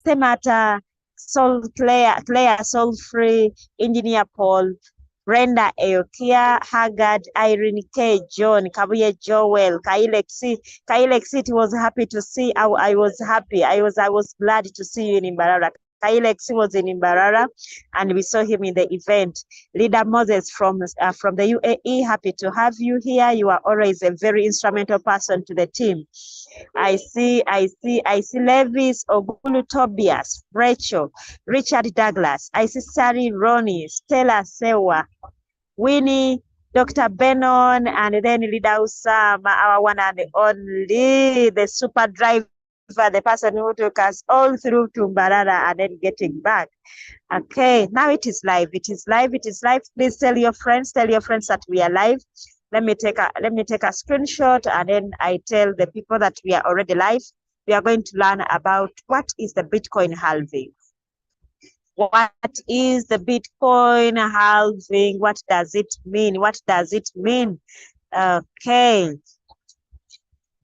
Semata, Claire, Soul Free, Engineer Paul, Brenda Eokia, Haggard, Irene K, John, Kabuye Joel, Kailexit was happy to see. I was happy. I was glad to see you in Imbarara. Kailexi was in Imbarara, and we saw him in the event. Leader Moses from the UAE, happy to have you here. You are always a very instrumental person to the team. I see Levis, Ogulu Tobias, Rachel, Richard Douglas. I see Sari Ronnie, Stella Sewa, Winnie, Dr. Benon, and then Leader Usama, our one and only, the super driver, the person who took us all through to Mbarara and then getting back. Okay, now it is live. It is live. It is live. Please tell your friends that we are live. Let me take a screenshot, and then I tell the people that we are already live. We are going to learn about what is the Bitcoin halving. What is the Bitcoin halving? What does it mean? What does it mean? Okay,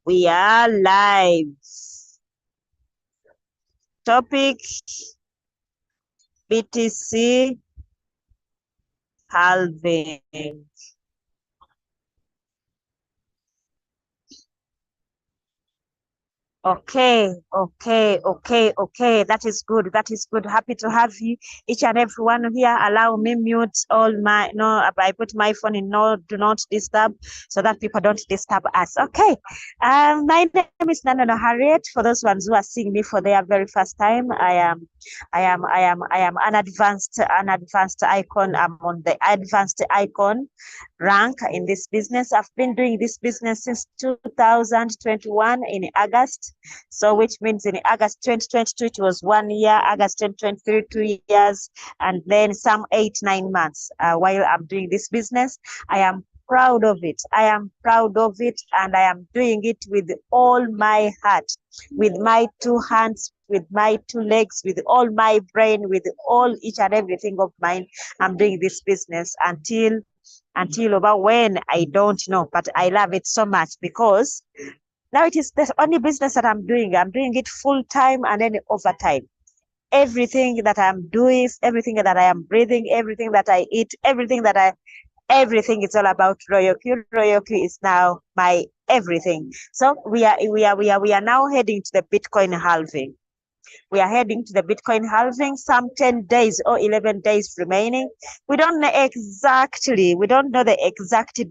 we are live. Topic: BTC halving. Okay. That is good. Happy to have you, each and everyone here. Allow me mute all my, I put my phone in do not disturb, so that people don't disturb us. Okay. My name is Nanono Harriet. For those ones who are seeing me for their very first time, I am an advanced icon. I'm on the advanced icon rank in this business. I've been doing this business since 2021 in August. So which means in August 2022, it was 1 year, August 2023, 2 years, and then some 8-9 months while I'm doing this business. I am proud of it. And I am doing it with all my heart, with my 2 hands, with my 2 legs, with all my brain, with all each and everything of mine. I'm doing this business until about when, I don't know, but I love it so much because now it is the only business that I'm doing. I'm doing it full time and then overtime. Everything that I'm doing, everything that I am breathing, everything that I eat, everything it's all about Royal Q. Royal Q is now my everything. So we are now heading to the Bitcoin halving. We are heading to the Bitcoin halving, some 10 days or 11 days remaining. We don't know the exact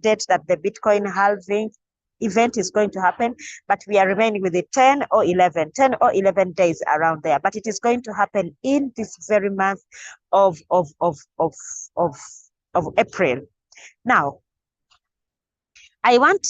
date that the Bitcoin halving event is going to happen, but we are remaining with it 10 or 11 days around there. But it is going to happen in this very month of April. Now, I want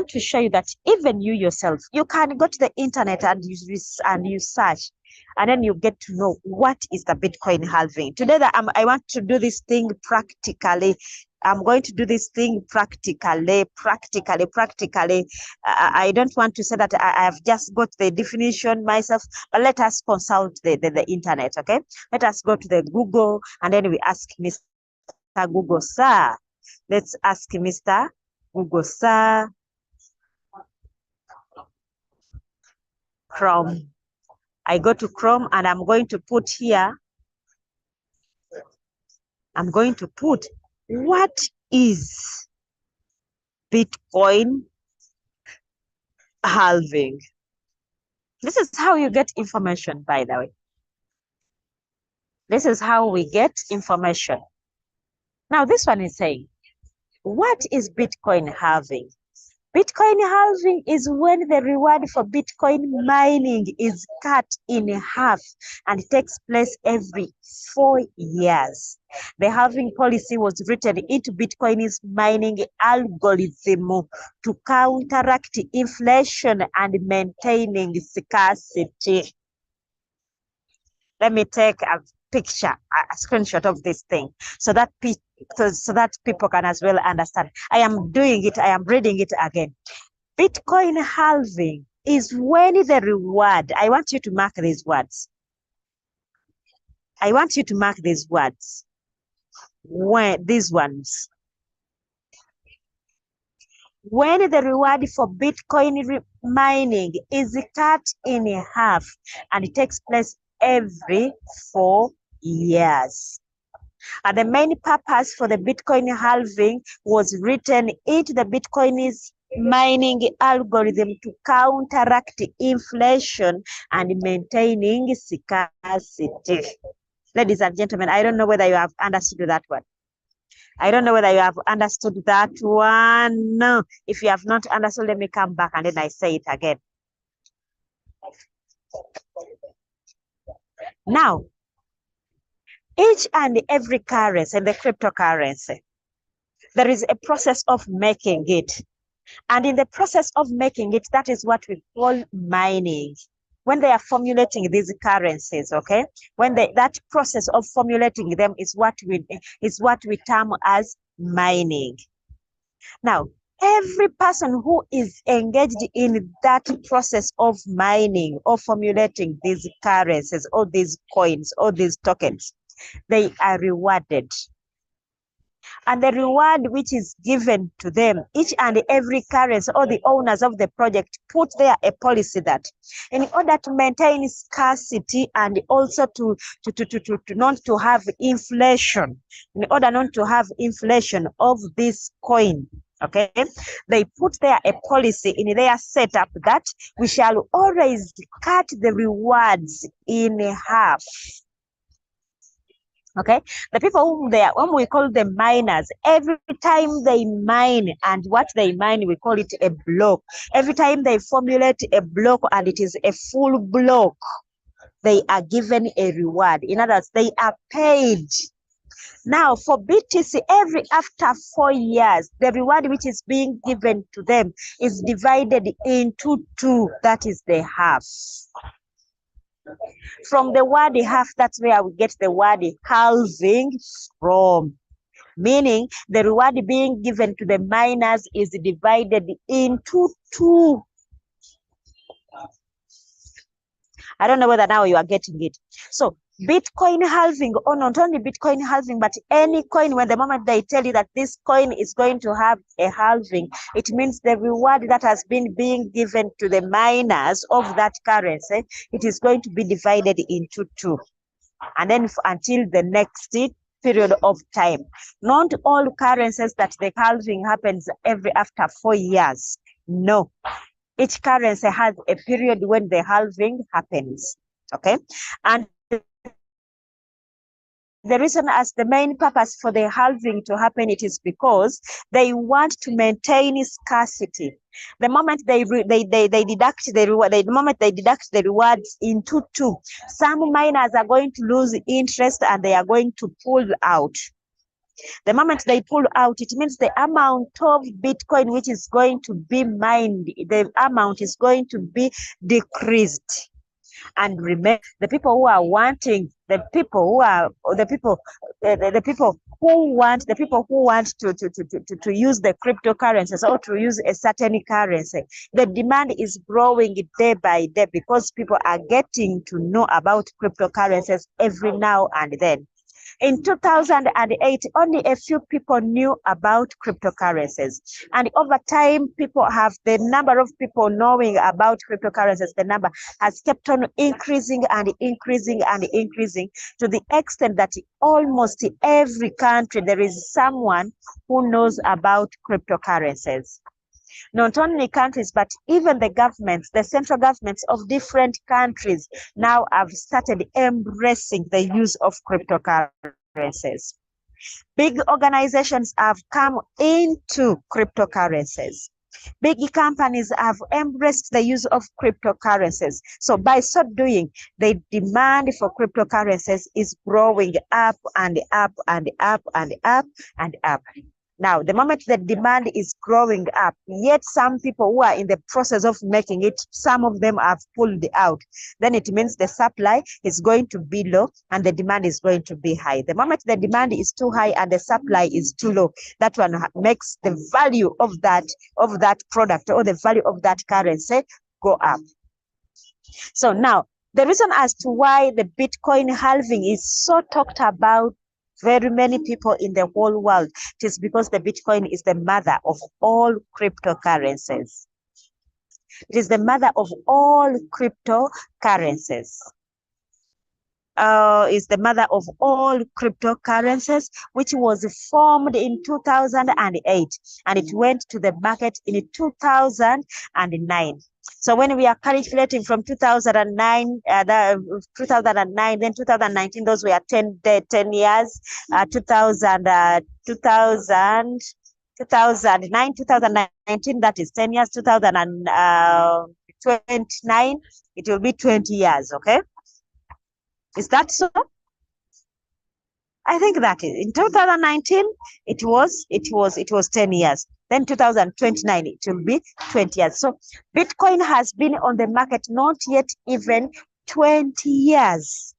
to show you that even you yourself, you can go to the internet and you search, and then you get to know what is the Bitcoin halving. Today, I want to do this thing practically. I'm going to do this thing practically. I don't want to say that I have just got the definition myself, but let us consult the internet, okay? Let us go to the Google, and then we ask Mr. Google, sir. Let's ask Mr. Google, sir. Chrome. I go to Chrome, and I'm going to put here, what is Bitcoin halving? This is how you get information, by the way. This is how we get information. Now, this one is saying, what is Bitcoin halving? Bitcoin halving is when the reward for Bitcoin mining is cut in half, and it takes place every 4 years. The halving policy was written into Bitcoin's mining algorithm to counteract inflation and maintaining scarcity. Let me take a picture, a screenshot of this thing, so that people can as well understand. I am doing it. I am reading it again. Bitcoin halving is when the reward. I want you to mark these words. When these ones. When the reward for Bitcoin mining is cut in half, and it takes place every 4 years. And the main purpose for the Bitcoin halving was written into the Bitcoin's mining algorithm to counteract inflation and maintaining scarcity. Ladies and gentlemen, I don't know whether you have understood that one. I don't know whether you have understood that one. No. If you have not understood, let me come back and then I say it again. Now, each and every currency, the cryptocurrency, there is a process of making it. And in the process of making it, that is what we call mining. When they are formulating these currencies, okay, that process of formulating them is what we term as mining. Now, every person who is engaged in that process of mining or formulating these currencies or these coins or these tokens, they are rewarded. And the reward which is given to them, each and every currency or the owners of the project put there a policy that in order to maintain scarcity and also to not to have inflation, in order not to have inflation of this coin, okay, they put there a policy in their setup that we shall always cut the rewards in half. Okay, the people whom we call the miners, every time they mine, and what they mine, we call it a block. Every time they formulate a block and it is a full block, they are given a reward. In other words, they are paid. Now, for BTC, after 4 years, the reward which is being given to them is divided into two. That is the half. From the word half, that's where we get the word halving from. Meaning the reward being given to the miners is divided into two. I don't know whether now you are getting it. So Bitcoin halving, or not only Bitcoin halving, but any coin, when the moment they tell you that this coin is going to have a halving, it means the reward that has been being given to the miners of that currency, it is going to be divided into two. And then until the next period of time. Not all currencies that the halving happens after 4 years. No. Each currency has a period when the halving happens. Okay. And the reason as the main purpose for the halving to happen, it is because they want to maintain scarcity. The moment they deduct the reward, the moment they deduct the rewards into two, some miners are going to lose interest and they are going to pull out. The moment they pull out, it means the amount of Bitcoin which is going to be mined, the amount is going to be decreased. And remember, the people who are wanting, the people who want to use the cryptocurrencies or to use a certain currency, the demand is growing day by day because people are getting to know about cryptocurrencies every now and then. In 2008, only a few people knew about cryptocurrencies. And over time, the number of people knowing about cryptocurrencies, the number has kept on increasing and increasing and increasing to the extent that almost every country, there is someone who knows about cryptocurrencies. Not only countries, but even the governments, the central governments of different countries now have started embracing the use of cryptocurrencies. Big organizations have come into cryptocurrencies. Big companies have embraced the use of cryptocurrencies. So by so doing, the demand for cryptocurrencies is growing up and up and up and up and up. Now, the moment the demand is growing up, yet some people who are in the process of making it, some of them have pulled out. Then it means the supply is going to be low and the demand is going to be high. The moment the demand is too high and the supply is too low, that one makes the value of that product or the value of that currency go up. So now, the reason as to why the Bitcoin halving is so talked about very many people in the whole world, it is because the Bitcoin is the mother of all cryptocurrencies. It is the mother of all cryptocurrencies. is the mother of all cryptocurrencies, which was formed in 2008, and it went to the market in 2009. So when we are calculating from 2009, 2009, then 2019, those were 10 years, 2009, 2019, that is 10 years, 2029, it will be 20 years, okay? Is that so? I think that is. In 2019, it was 10 years. Then 2029, it will be 20 years. So Bitcoin has been on the market not yet even 20 years.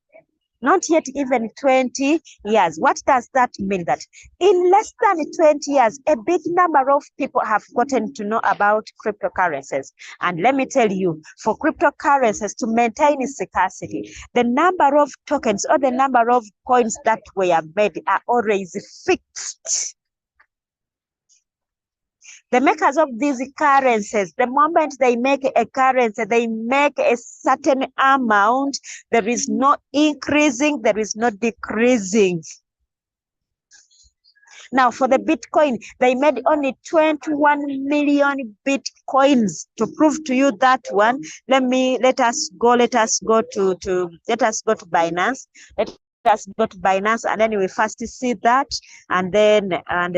Not yet even 20 years. What does that mean? That in less than 20 years, a big number of people have gotten to know about cryptocurrencies. And let me tell you, for cryptocurrencies to maintain its scarcity, the number of tokens or the number of coins that were made are always fixed. The makers of these currencies, the moment they make a currency, they make a certain amount. There is no increasing, there is no decreasing. Now, for the Bitcoin, they made only 21 million Bitcoins. To prove to you that one, let us go to Binance. Let us go to Binance, and then we first see that, and then now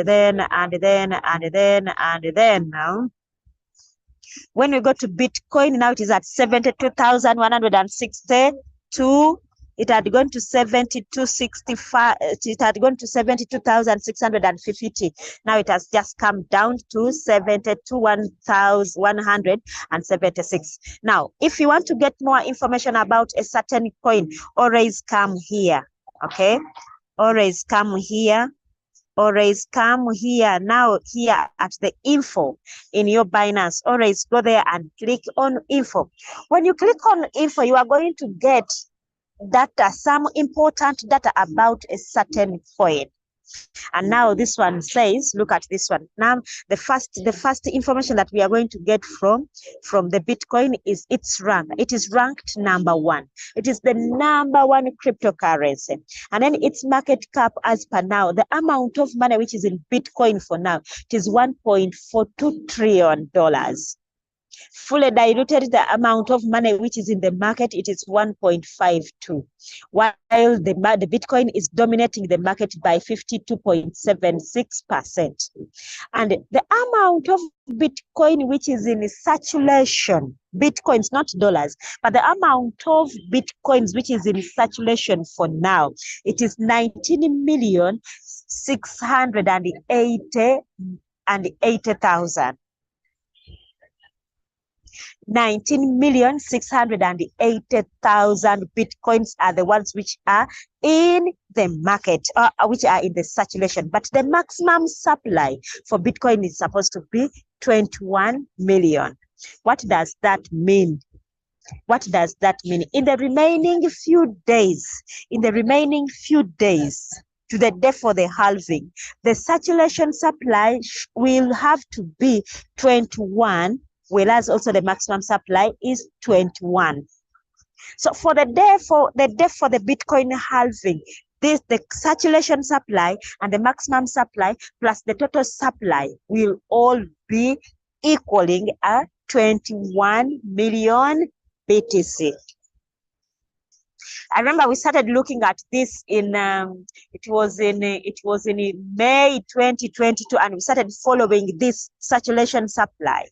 when we go to Bitcoin, now it is at 72,162. It had gone to 72,65. It had gone to 72,650. Now it has just come down to 72,176. Now, if you want to get more information about a certain coin, always come here. Okay, always come here. Always come here. Now here at the info in your Binance, always go there and click on info. When you click on info, you are going to get data, some important data about a certain coin. And now this one says, look at this one. Now the first information that we are going to get from the Bitcoin is its rank. It is ranked number 1. It is the number 1 cryptocurrency. And then its market cap as per now, the amount of money which is in Bitcoin for now, it is $1.42 trillion. Fully diluted, the amount of money which is in the market, it is 1.52, while the Bitcoin is dominating the market by 52.76%. And the amount of Bitcoin which is in circulation, Bitcoins, not dollars, but the amount of Bitcoins which is in circulation for now, it is 19,680,000. 19,680,000 Bitcoins are the ones which are in the market, which are in the circulation. But the maximum supply for Bitcoin is supposed to be 21 million. What does that mean? What does that mean? In the remaining few days, to the day for the halving, the circulation supply will have to be 21, whereas also the maximum supply is 21. So for the day for the Bitcoin halving, the circulation supply and the maximum supply plus the total supply will all be equaling a 21 million BTC. I remember we started looking at this in it was in May 2022, and we started following this circulation supply.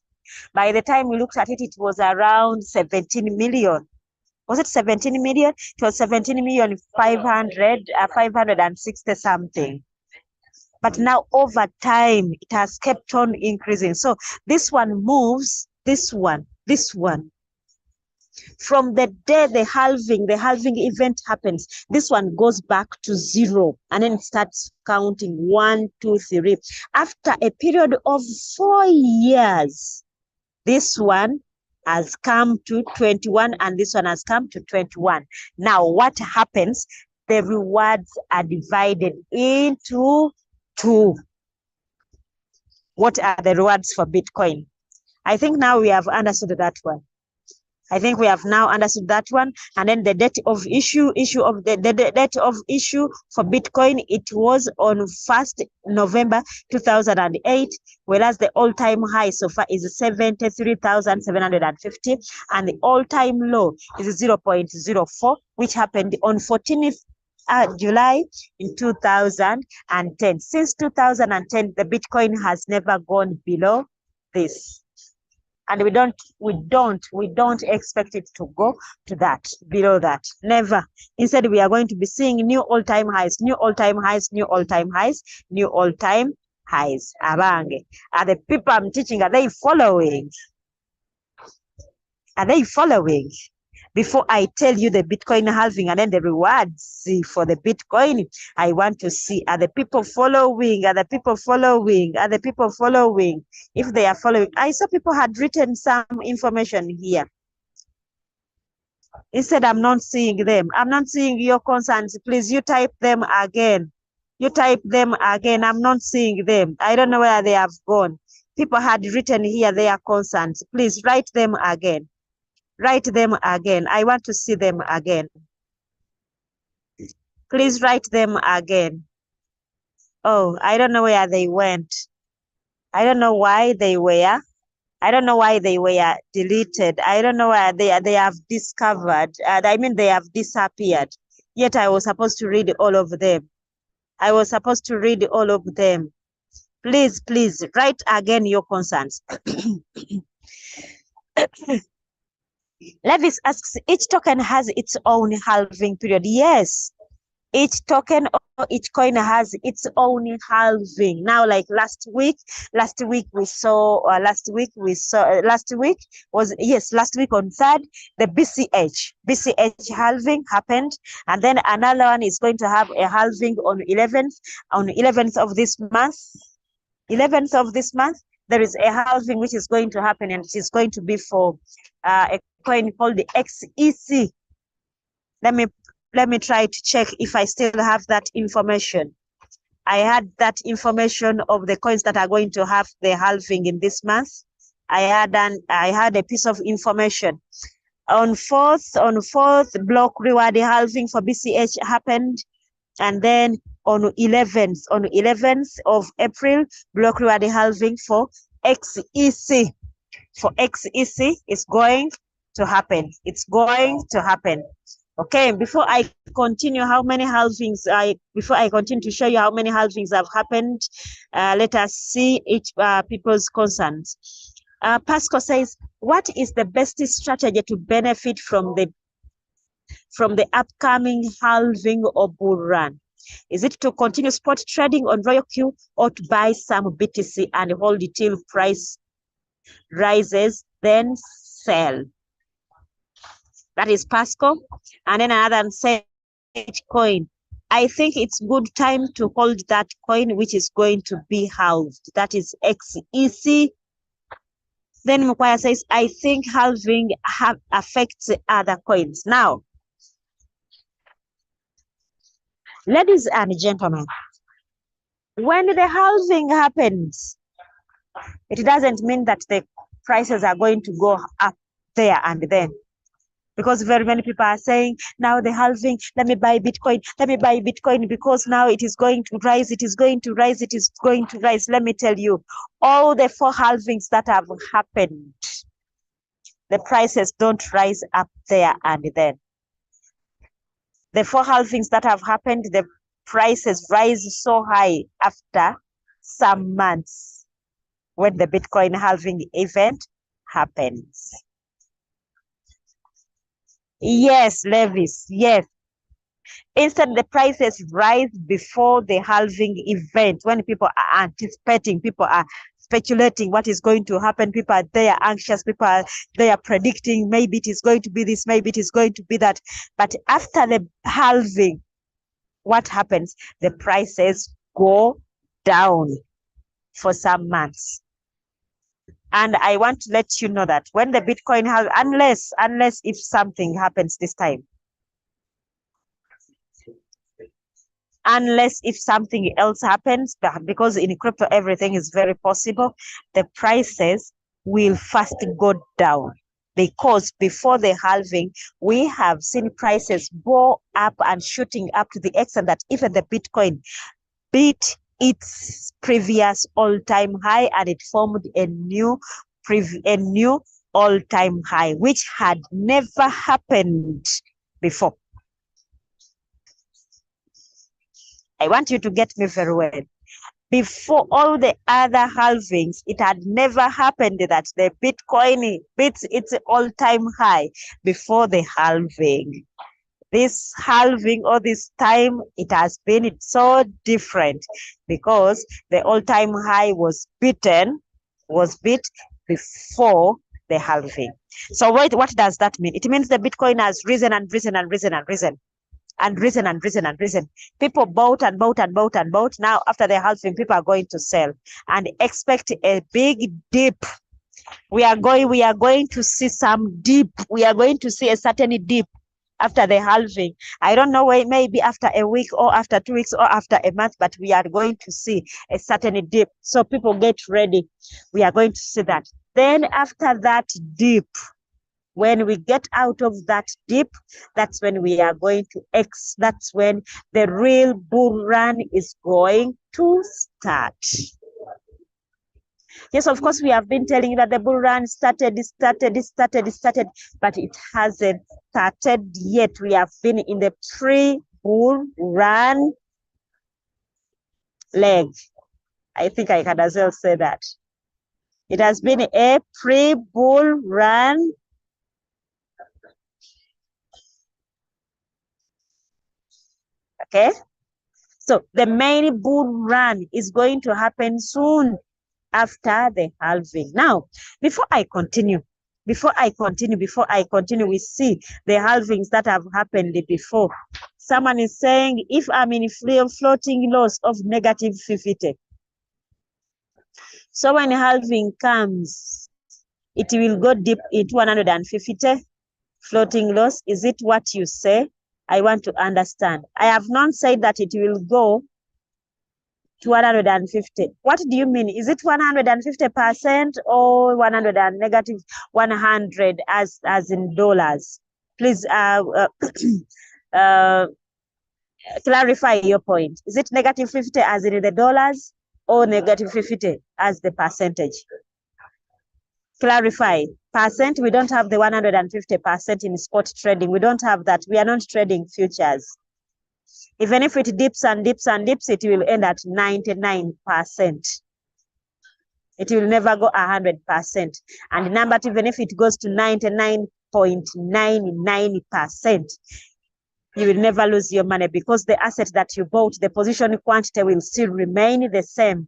By the time we looked at it, it was around 17 million. Was it 17 million? It was 17,560 something. But now over time, it has kept on increasing. So this one moves, this one. From the day the halving event happens, this one goes back to 0, and then it starts counting 1, 2, 3. After a period of 4 years, this one has come to 21, and this one has come to 21. Now, what happens? The rewards are divided into 2. What are the rewards for Bitcoin? I think now we have understood that one. I think we have now understood that one. And then the date of issue of the date of issue for Bitcoin, it was on 1st November 2008, whereas the all-time high so far is 73,750, and the all-time low is 0.04, which happened on 14th July in 2010. Since 2010, the Bitcoin has never gone below this. And we don't expect it to go to that, below that. Never. Instead, we are going to be seeing new all-time highs, new all-time highs, new all-time highs, new all-time highs. Abange. Are the people I'm teaching, are they following? Are they following? Before I tell you the Bitcoin halving and then the rewards for the Bitcoin, I want to see, are the people following? Are the people following? Are the people following? If they are following, I saw people had written some information here. Instead, I'm not seeing them. I'm not seeing your concerns. Please, you type them again. You type them again. I'm not seeing them. I don't know where they have gone. People had written here their concerns. Please write them again. Write them again. I want to see them again. Please write them again. Oh, I don't know where they went. I don't know why they were. I don't know why they were deleted. I don't know where they have discovered. I mean, they have disappeared. Yet I was supposed to read all of them. I was supposed to read all of them. Please, please, write again your concerns. Levis asks, each token has its own halving period. Yes, each token or each coin has its own halving. Now, like last week we saw, last week on 3rd, the BCH halving happened, and then another one is going to have a halving on 11th of this month. 11th of this month, there is a halving which is going to happen, and it is going to be for a coin called the XEC. Let me try to check if I still have that information. I had that information of the coins that are going to have the halving in this month. I had a piece of information. On 4th, block reward halving for BCH happened, and then on 11th of April, block reward halving for XEC. For XEC is going to happen. It's going to happen. Okay, before I continue, before I continue to show you how many halvings have happened, let us see each people's concerns. Pasco says, what is the best strategy to benefit from the upcoming halving or bull run? Is it to continue spot trading on Royal Q, or to buy some BTC and hold it till price rises, then sell? That is Pasco. And then another Sage coin. I think it's good time to hold that coin, which is going to be halved. That is XEC. Then Mukwaya says, I think halving affects other coins. Now, ladies and gentlemen, when the halving happens, it doesn't mean that the prices are going to go up there and then. Because very many people are saying, now the halving, let me buy Bitcoin because now it is going to rise, it is going to rise, it is going to rise. Let me tell you, all the 4 halvings that have happened, the prices don't rise up there and then. The 4 halvings that have happened, the prices rise so high after some months when the Bitcoin halving event happens. Yes, Levis, yes. Instead, the prices rise before the halving event, when people are anticipating, people are speculating what is going to happen. People are there anxious, people are there predicting, maybe it is going to be this, maybe it is going to be that. But after the halving, what happens? The prices go down for some months. And I want to let you know that when the Bitcoin has, unless if something happens this time, unless if something else happens, because in crypto everything is very possible, the prices will first go down. because before the halving, we have seen prices go up and shooting up to the extent that even the Bitcoin beat its previous all-time high, and it formed a new all-time high, which had never happened before. I want you to get me very well. Before all the other halvings, it had never happened that the Bitcoin beats its all-time high before the halving. This halving or this time, it has been so different because the all-time high was beat before the halving. So what does that mean? It means the Bitcoin has risen and risen and risen and risen and risen and risen and risen. People bought and bought and bought and bought. Now, after the halving, people are going to sell and expect a big dip. We are going to see some dip. We are going to see a certain dip after the halving. I don't know, maybe after a week or after 2 weeks or after a month, but we are going to see a certain dip. So people get ready. We are going to see that. Then after that dip, when we get out of that dip, that's when we are going to that's when the real bull run is going to start. Yes, of course, we have been telling you that the bull run started, but it hasn't started yet. We have been in the pre-bull run leg. I think I can as well say that. It has been a pre-bull run. Okay. So the main bull run is going to happen soon after the halving. Now, before I continue, we see the halvings that have happened before. Someone is saying, if I'm in floating loss of negative 50, so when halving comes, it will go deep into 150 floating loss. Is it what you say? I want to understand. I have not said that it will go to 150. What do you mean? Is it 150% or 100 and negative 100 as in dollars? Please clarify your point. Is it negative 50 as in the dollars or negative 50 as the percentage? Clarify. Percent, we don't have the 150% in spot trading. We don't have that. We are not trading futures. Even if it dips and dips and dips, it will end at 99%. It will never go 100%. And number two, even if it goes to 99.99%, you will never lose your money because the asset that you bought, the position quantity will still remain the same.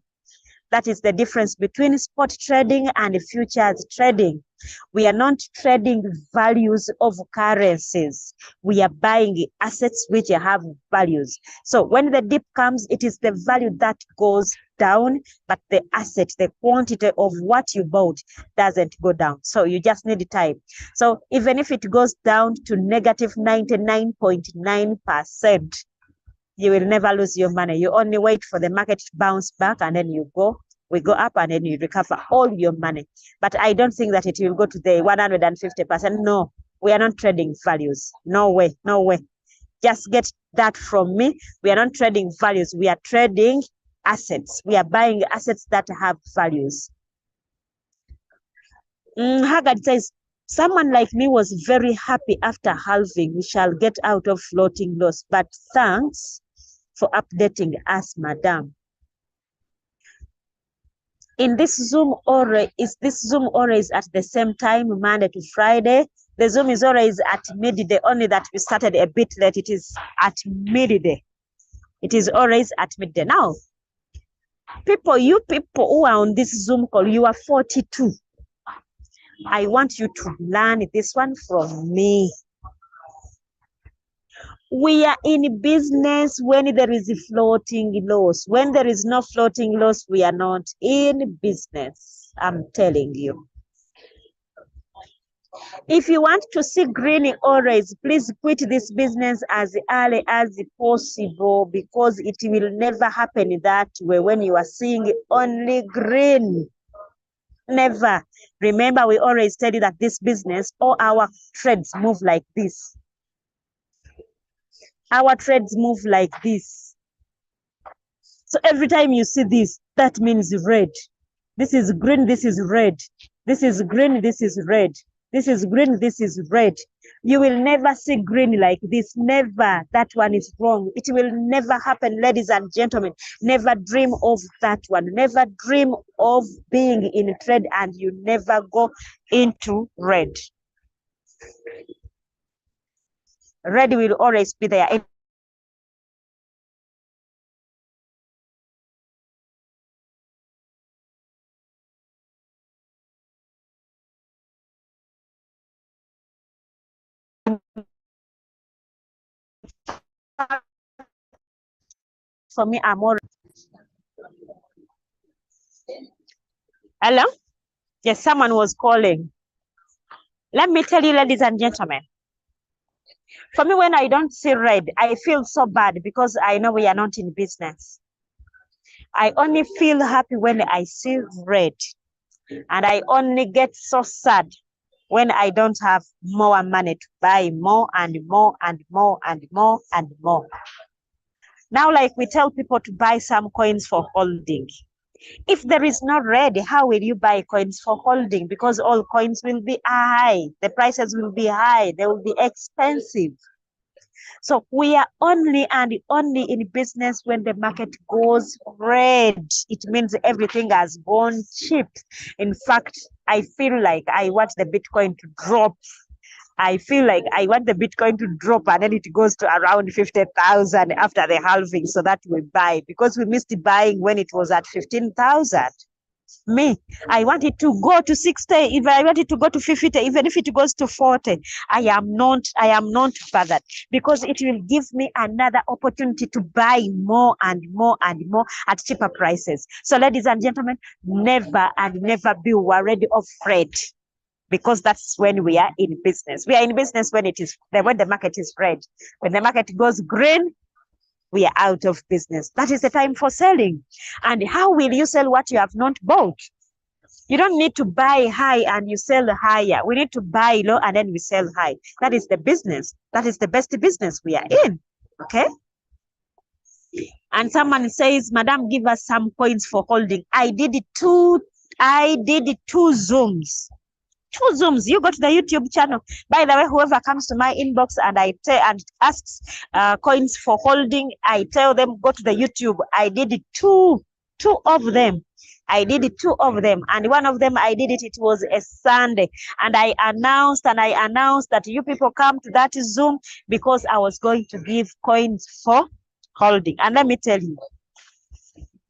That is the difference between spot trading and futures trading. We are not trading values of currencies. We are buying assets which have values. So when the dip comes, it is the value that goes down, but the asset, the quantity of what you bought doesn't go down. So you just need time. So even if it goes down to negative 99.9%, you will never lose your money. You only wait for the market to bounce back and then we go up and then you recover all your money. But I don't think that it will go to the 150%. No, we are not trading values. No way, no way. Just get that from me. We are not trading values. We are trading assets. We are buying assets that have values. Haggard says, someone like me was very happy after halving. We shall get out of floating loss. But thanks for updating us, madam. In this Zoom is at the same time, Monday to Friday? The Zoom is always at midday, only that we started a bit late. It is at midday. It is always at midday. Now, you people who are on this Zoom call, you are 42. I want you to learn this one from me. We are in business when there is a floating loss. When there is no floating loss, we are not in business. I'm telling you. If you want to see green always, please quit this business as early as possible because it will never happen that way when you are seeing only green. Never. Remember, we always tell you that this business, all our trades move like this. Our trades move like this. So every time you see this, that means red. This is green, this is red. This is green, this is red. This is green, this is red. You will never see green like this. Never. That one is wrong. It will never happen, ladies and gentlemen. Never dream of that one. Never dream of being in trade and you never go into red. Red will always be there. For me, I'm more. Hello? Yes, someone was calling. Let me tell you, ladies and gentlemen. For me, when I don't see red, I feel so bad because I know we are not in business. I only feel happy when I see red. And I only get so sad when I don't have more money to buy more and more and more and more and more. Now, like we tell people to buy some coins for holding. If there is no red, how will you buy coins for holding? Because all coins will be high. The prices will be high. They will be expensive. So we are only and only in business when the market goes red. It means everything has gone cheap. In fact, I feel like I want the Bitcoin to drop. I feel like I want the Bitcoin to drop and then it goes to around 50,000 after the halving so that we buy, because we missed buying when it was at 15,000. Me, I want it to go to 60. If I want it to go to 50, even if it goes to 40, I am not bothered, because it will give me another opportunity to buy more and more and more at cheaper prices. So ladies and gentlemen, never and never be worried or afraid, because that's when we are in business. We are in business when the market is red. When the market goes green, we are out of business. That is the time for selling. And how will you sell what you have not bought? You don't need to buy high and you sell higher. We need to buy low and then we sell high. That is the business. That is the best business we are in. Okay? And someone says, Madam, give us some coins for holding. I did two Zooms. Two Zooms. You go to the YouTube channel. By the way, whoever comes to my inbox and asks coins for holding, I tell them go to the YouTube. I did two of them. I did two of them, and one of them I did it. It was a Sunday, and I announced that you people come to that Zoom because I was going to give coins for holding. And let me tell you,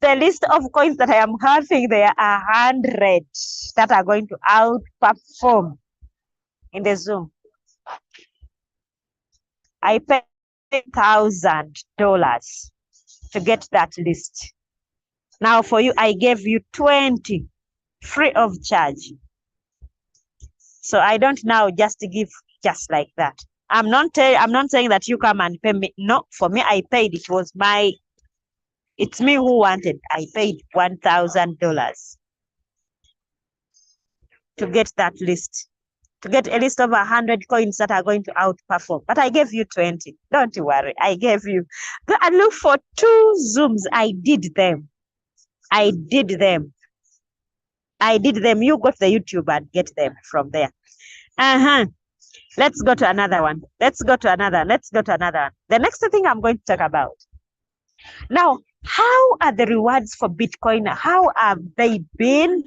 the list of coins that I am having, there are 100 that are going to outperform in the Zoom. I paid $1,000 to get that list. Now for you, I gave you 20 free of charge. So I don't now just give just like that. I'm not saying that you come and pay me. No, for me, I paid. It's me who wanted. I paid $1,000 to get that list, to get a list of 100 coins that are going to outperform. But I gave you 20. Don't worry. I gave you. Go and look for two Zooms. I did them. You go to the YouTube and get them from there. Let's go to another one. The next thing I'm going to talk about. Now, how are the rewards for Bitcoin? How have they been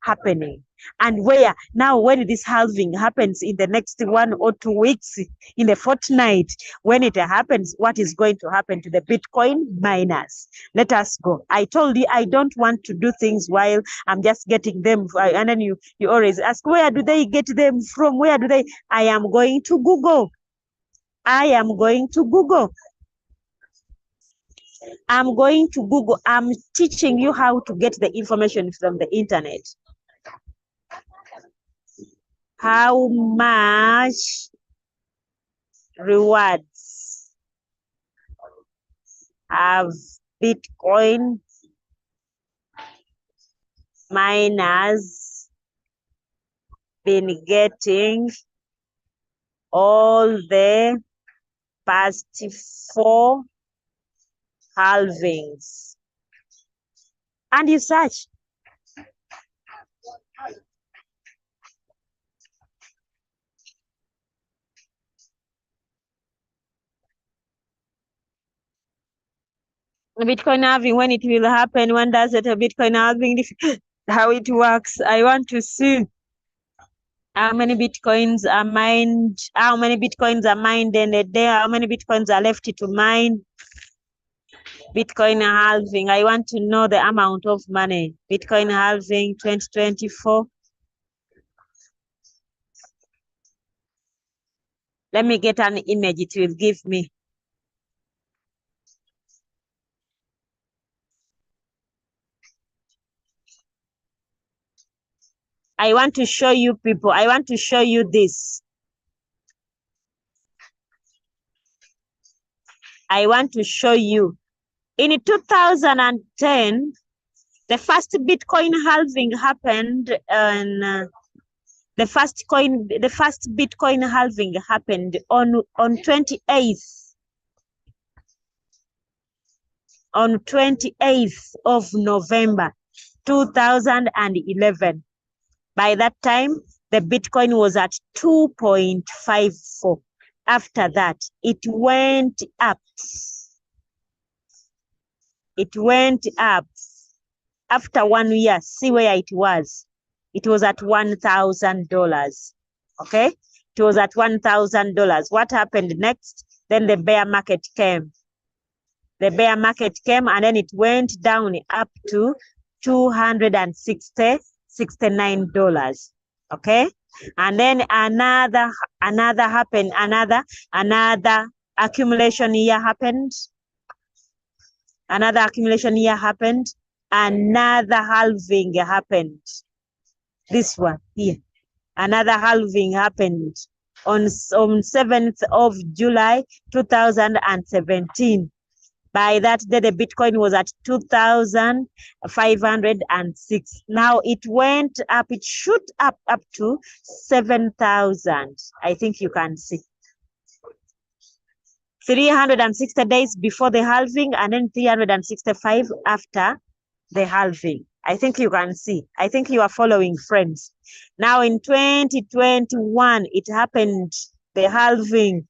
happening? And where now, when this halving happens in the next 1 or 2 weeks, in a fortnight, when it happens, what is going to happen to the Bitcoin miners? Let us go. I told you I don't want to do things while I'm just getting them. And then you always ask, where do they get them from? Where do they? I am going to Google. I'm going to Google. I'm teaching you how to get the information from the internet. How much rewards have Bitcoin miners been getting all the past 4 halvings. And you search. Bitcoin halving, when it will happen, when does it a Bitcoin halving, how it works. I want to see how many Bitcoins are mined, in a day, how many Bitcoins are left to mine. Bitcoin halving, I want to know the amount of money. Bitcoin halving 2024. Let me get an image it will give me. I want to show you people. I want to show you this. I want to show you. In 2010, the first Bitcoin halving happened, and the first Bitcoin halving happened on 28th of November 2011. By that time, the Bitcoin was at 2.54. After that, it went up. It went up. After 1 year, see where it was. It was at $1,000. Okay? It was at $1,000. What happened next? Then the bear market came. The bear market came, and then it went down up to $269. Okay? And then another happened, another accumulation year happened. Another accumulation year happened. Another halving happened. This one here. Another halving happened on 7th of July 2017. By that day, the Bitcoin was at 2,506. Now it went up, it shoot up to 7,000. I think you can see. 360 days before the halving, and then 365 after the halving. I think you can see. I think you are following, friends. Now in 2021, it happened, the halving.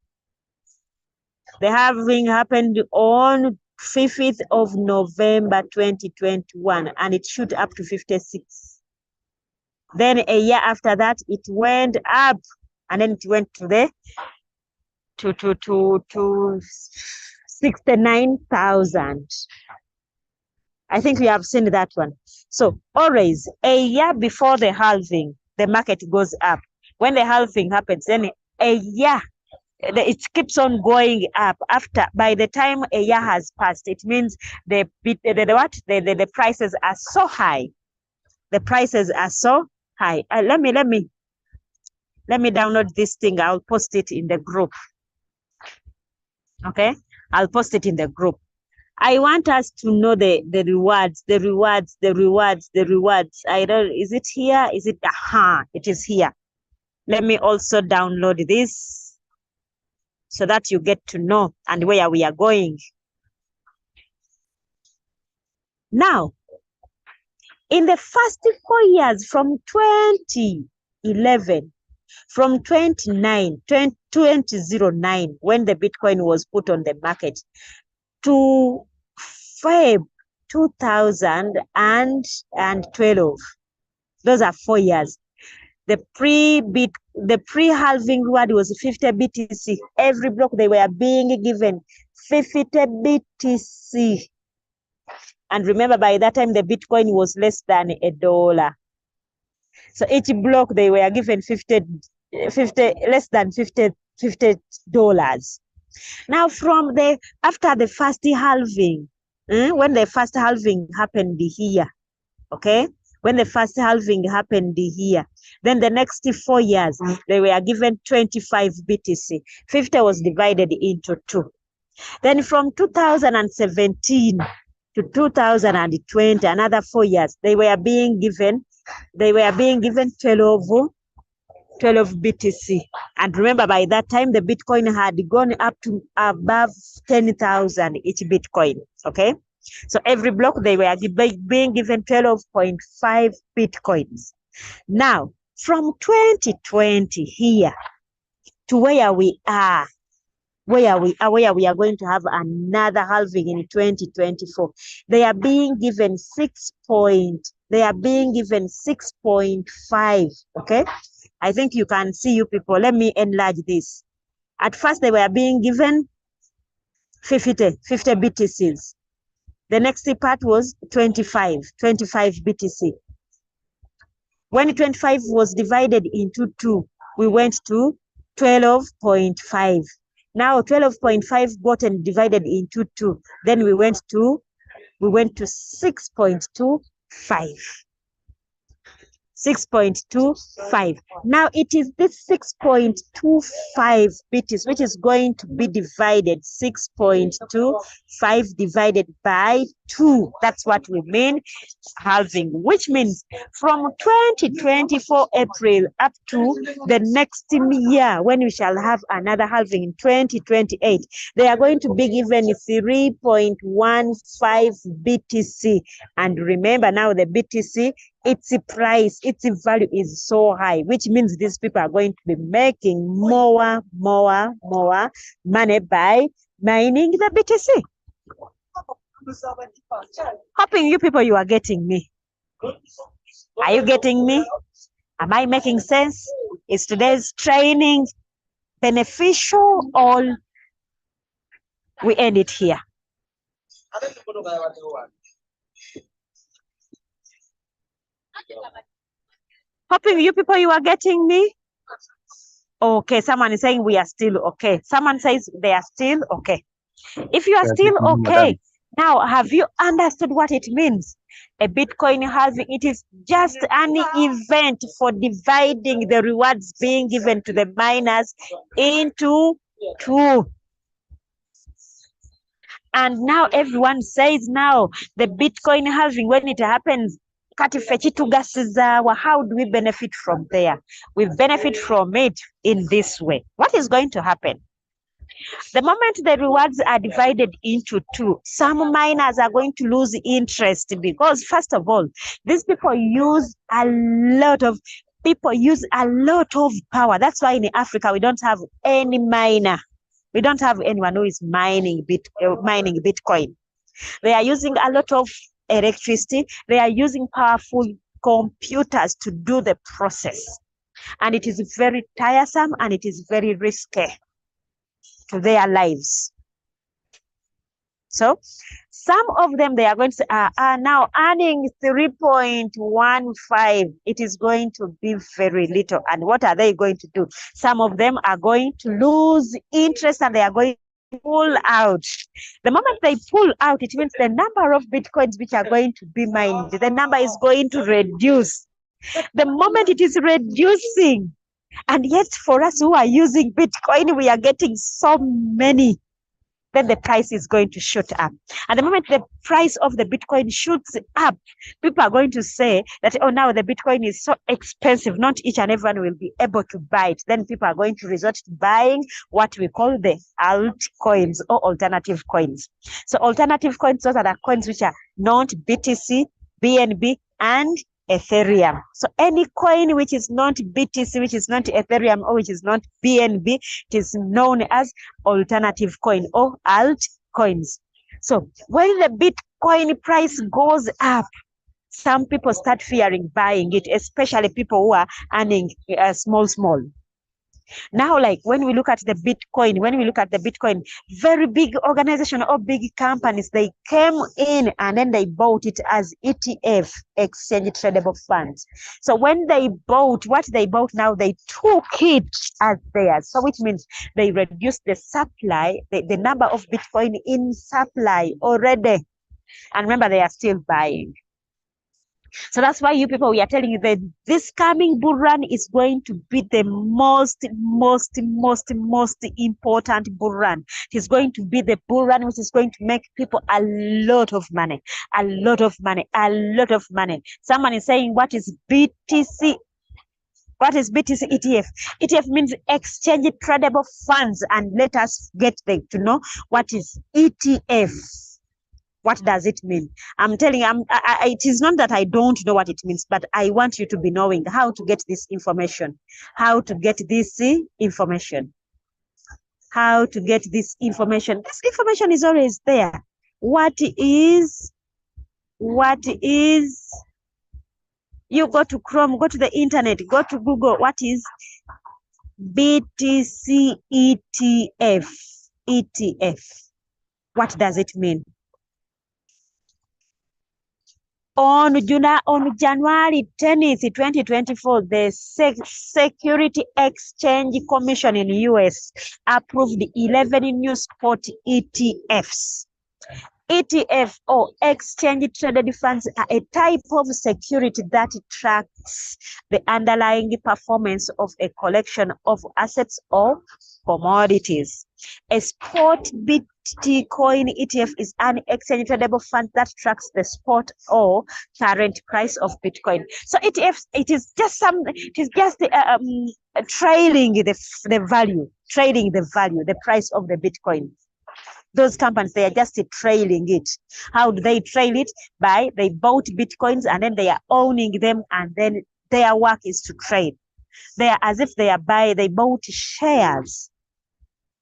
The halving happened on 5th of November 2021, and it shoot up to 56. Then a year after that, it went up, and then it went to 69,000. I think we have seen that one. So always a year before the halving, the market goes up. When the halving happens, then a year, it keeps on going up. By the time a year has passed, it means the prices are so high. The prices are so high. Let me download this thing. I'll post it in the group. Okay, I'll post it in the group. I want us to know the rewards. I don't. Is it here? Is it? It is here. Let me also download this, so that you get to know and where we are going. Now, in the first 4 years from 2011, from 2009, when the Bitcoin was put on the market, to Feb 2012, those are 4 years. The pre-halving reward was 50 BTC. Every block they were being given 50 BTC. And remember, by that time, the Bitcoin was less than $1. So each block they were given less than $50. Now, after the first halving, when the first halving happened here, okay? When the first halving happened here, then the next 4 years, they were given 25 BTC. 50 was divided into 2. Then from 2017 to 2020, another 4 years, they were being given 12 12 BTC. And remember, by that time, the Bitcoin had gone up to above 10,000 each Bitcoin. Okay. So every block, they were being given 12.5 Bitcoins. Now, from 2020 here to where we are going to have another halving in 2024, they are being given 6.5. Okay. I think you can see, you people. Let me enlarge this. At first, they were being given 50 BTCs. The next part was 25 BTC. When 25 was divided into 2, we went to 12.5. Now 12.5 gotten divided into 2. Then we went to 6.25. 6.25. Now it is this 6.25 BTs which is going to be divided 6.25 divided by 2. That's what we mean halving, which means from 2024 April up to the next year when we shall have another halving in 2028, they are going to be given 3.15 BTC. And remember now the BTC, its price, its value is so high, which means these people are going to be making more money by mining the BTC. Hoping you people, you are getting me. Are you getting me? Am I making sense? Is today's training beneficial, or we end it here? Hoping you people, you are getting me. Okay, someone is saying we are still okay. Someone says they are still okay. If you are still okay, now have you understood what it means? A Bitcoin halving, it is just an event for dividing the rewards being given to the miners into 2. And now everyone says now the Bitcoin halving, when it happens, how do we benefit from there? We benefit from it in this way. What is going to happen? The moment the rewards are divided into 2, some miners are going to lose interest, because first of all, these people use a lot of power. That's why in Africa we don't have any miner. We don't have anyone who is mining Bitcoin. They are using a lot of electricity. They are using powerful computers to do the process. And it is very tiresome and it is very risky to their lives. So some of them, they are going to are now earning 3.15. It is going to be very little. And what are they going to do? Some of them are going to lose interest and they are going to pull out. The moment they pull out, it means the number of Bitcoins which are going to be mined, the number is going to reduce. The moment it is reducing, and yet for us who are using Bitcoin, we are getting so many, then the price is going to shoot up. At the moment the price of the Bitcoin shoots up, people are going to say that, oh, now the Bitcoin is so expensive, not each and everyone will be able to buy it. Then people are going to resort to buying what we call the altcoins or alternative coins. So alternative coins, those are the coins which are not BTC, BNB, and Ethereum. So any coin which is not BTC, which is not Ethereum, or which is not BNB, it is known as alternative coin or altcoins. So when the Bitcoin price goes up, some people start fearing buying it, especially people who are earning small. Now, like when we look at the Bitcoin, very big organization or big companies, they came in and then they bought it as ETF, exchange tradable funds. So when they bought what they bought, now they took it as theirs. So which means they reduced the supply, the number of Bitcoin in supply already. And remember, they are still buying. So that's why you people, we are telling you that this coming bull run is going to be the most important bull run. It is going to be the bull run which is going to make people a lot of money. Someone is saying, what is BTC? What is BTC ETF? ETF means exchange tradable funds, and let us get to know what is ETF. What does it mean? I'm telling you, it is not that I don't know what it means, but I want you to be knowing how to get this information. How to get this information. How to get this information. This information is always there. What is, you go to Chrome, go to the internet, go to Google, what is BTC ETF? ETF. What does it mean? On January 10th, 2024, the Security Exchange Commission in US approved 11 new spot ETFs. ETF, or exchange traded funds, are a type of security that tracks the underlying performance of a collection of assets or commodities. A spot Bitcoin ETF is an exchange tradable fund that tracks the spot or current price of Bitcoin. So ETFs, it is just trailing the value, the price of the Bitcoin. Those companies, they are just trailing it. How do they trail it? They bought Bitcoins and then they are owning them, and then their work is to trade. They are as if they bought shares.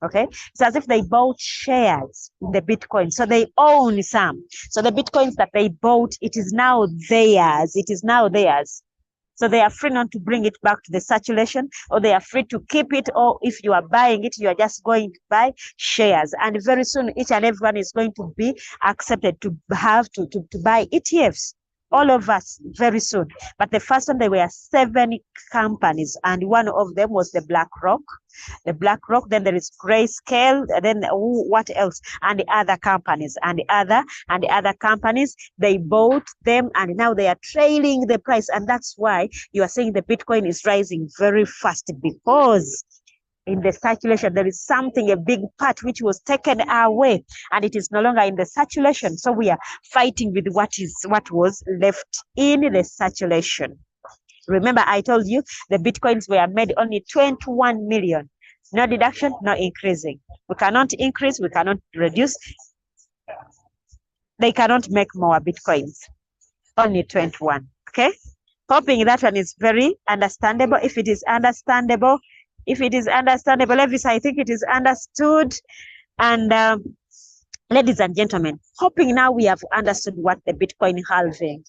Okay, it's as if they bought shares in the Bitcoin. So they own some. So the Bitcoins that they bought, it is now theirs. So they are free not to bring it back to the circulation, or they are free to keep it, or if you are buying it, you are just going to buy shares. And very soon, each and everyone is going to be accepted to have to buy ETFs. All of us, very soon. But the first one, there were 7 companies, and one of them was the BlackRock. Then there is Grayscale, then what else? And the other companies, they bought them, and now they are trailing the price. And that's why you are seeing the Bitcoin is rising very fast, because in the circulation, there is something, a big part which was taken away, and it is no longer in the circulation. So we are fighting with what was left in the circulation. Remember, I told you the Bitcoins were made only 21 million. No deduction, no increasing. We cannot increase, we cannot reduce. They cannot make more Bitcoins. Only 21. Okay? Hoping that one is very understandable. If it is understandable, Levis, I think it is understood. And ladies and gentlemen, hoping now we have understood what the Bitcoin halving.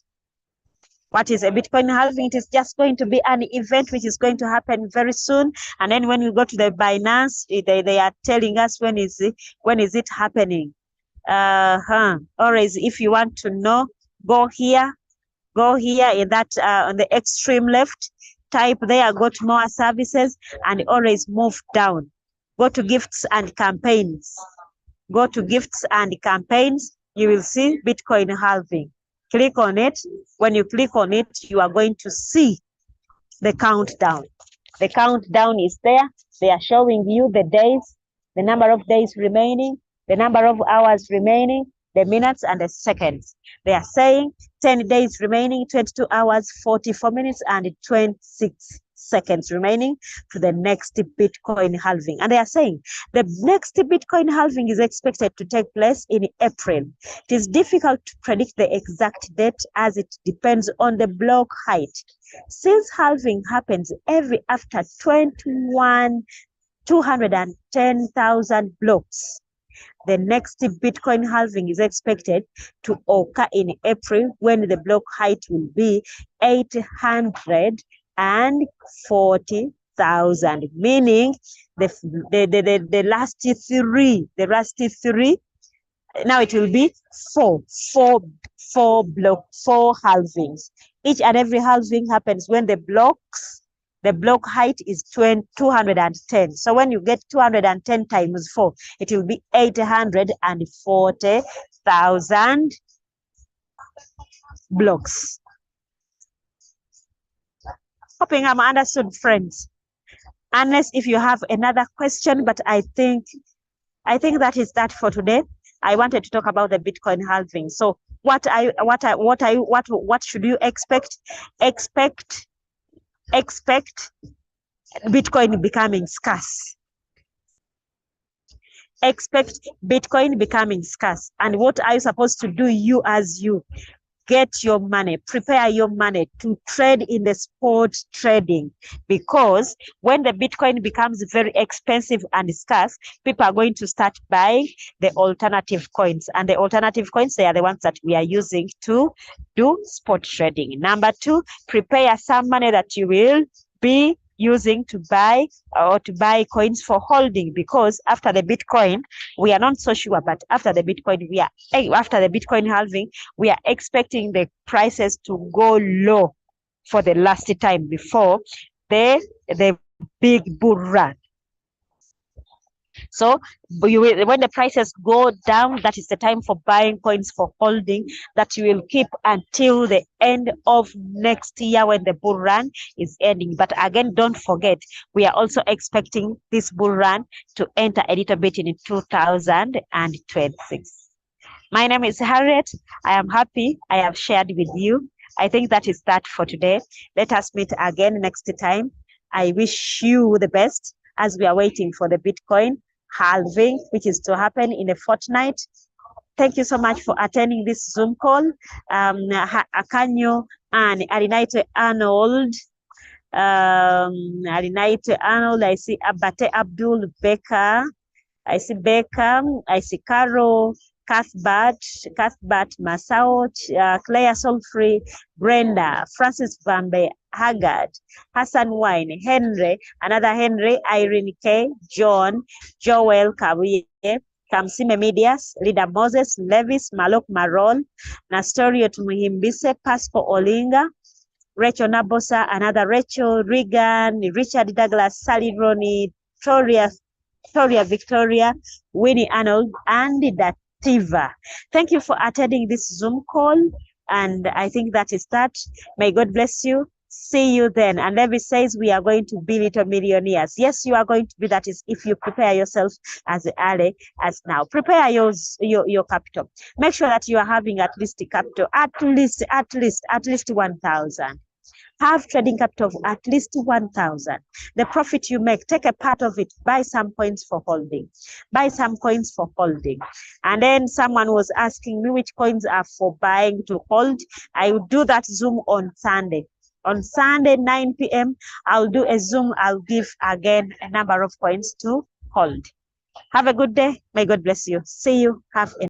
What is a Bitcoin halving? It is just going to be an event which is going to happen very soon. And then when we go to the Binance, they are telling us when is it happening. Always, if you want to know, go here in that on the extreme left. Type there, go to more services, and always move down. Go to gifts and campaigns. You will see Bitcoin halving. Click on it. When you click on it, you are going to see the countdown. The countdown is there. They are showing you the days, the number of days remaining, the number of hours remaining, the minutes and the seconds. They are saying 10 days remaining, 22 hours, 44 minutes, and 26 seconds remaining to the next Bitcoin halving. And they are saying the next Bitcoin halving is expected to take place in April. It is difficult to predict the exact date, as it depends on the block height. Since halving happens every after 210,000 blocks, the next Bitcoin halving is expected to occur in April, when the block height will be 840,000, meaning the last three. Now it will be four halvings. Each and every halving happens when the block height is 210. So when you get 210 times 4, it will be 840,000 blocks. Hoping I'm understood, friends. Unless if you have another question, but I think that is that for today. I wanted to talk about the Bitcoin halving. So what should you expect? Expect expect Bitcoin becoming scarce. Expect Bitcoin becoming scarce. And what are you supposed to do? You as you get your money, prepare your money to trade in the spot trading, because when the Bitcoin becomes very expensive and scarce, people are going to start buying the alternative coins, and the alternative coins, they are the ones that we are using to do spot trading. Number two, prepare some money that you will be using to buy coins for holding, because after the Bitcoin, we are not so sure, but after the Bitcoin halving, we are expecting the prices to go low for the last time before the big bull run. So when the prices go down, that is the time for buying coins for holding, that you will keep until the end of next year when the bull run is ending. But again, don't forget, we are also expecting this bull run to enter a little bit in 2026. My name is Harriet. I am happy I have shared with you. I think that is that for today. Let us meet again next time. I wish you the best as we are waiting for the Bitcoin halving, which is to happen in a fortnight. Thank you so much for attending this Zoom call. Akanyo and Arinaite Arnold. Arinaite Arnold, I see Abate Abdul Becker. I see Beckham, I see Carol, Cuthbert Masao, Claire Solfrey, Brenda, Francis Vambe, Haggard, Hassan Wine, Henry, another Henry, Irene K, John, Joel Kawiye, Kamsime Medias, Lida Moses, Levis, Malok Marol, Nastorio Tumuhimbise, Pasco Olinga, Rachel Nabosa, another Rachel, Regan, Richard Douglas, Sally Ronnie, Victoria, Winnie Arnold, and Dativa. Thank you for attending this Zoom call. And I think that is that. May God bless you. See you then. And Levi says we are going to be little millionaires. Yes, you are going to be. That is if you prepare yourself as early as now. Prepare your capital. Make sure that you are having at least a capital, at least 1,000. Have trading capital of at least 1,000. The profit you make, take a part of it, buy some coins for holding. Buy some coins for holding. And then someone was asking me which coins are for buying to hold. I will do that Zoom on Sunday. On Sunday, 9 p.m., I'll do a Zoom. I'll give again a number of coins to hold. Have a good day. May God bless you. See you. Have a